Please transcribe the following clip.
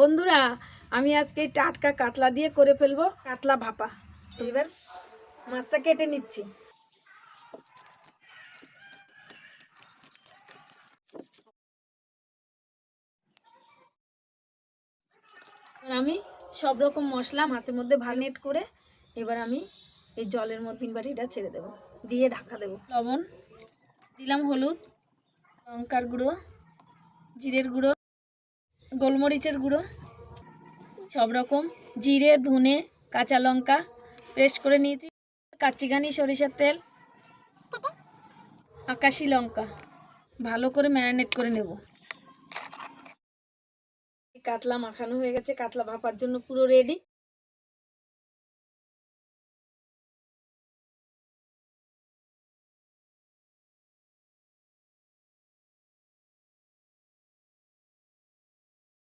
বন্ধুরা, আমি আজকে টাটকা কাতলা দিয়ে করে ফেলবো কাতলা ভাপা। তো এবার মাছটা কেটে নিচ্ছি। আমি সব রকম মশলা মাছের মধ্যে ম্যারিনেট করে এবার আমি এই জলের মধ্যে 3 বাটিটা ছেড়ে দেবো, দিয়ে ঢাকা দেবো। লবণ দিলাম, হলুদ, লঙ্কার গুঁড়ো, জিরের গুঁড়ো, গোলমরিচের গুঁড়ো, সব রকম জিরে, ধনে, কাঁচা লঙ্কা পেস্ট করে নিয়েছি, কাচিঘানি সরিষার তেল, আকাশি লঙ্কা, ভালো করে ম্যারিনেট করে নেব। কাতলা মাখানো হয়ে গেছে, কাতলা ভাপার জন্য পুরো রেডি।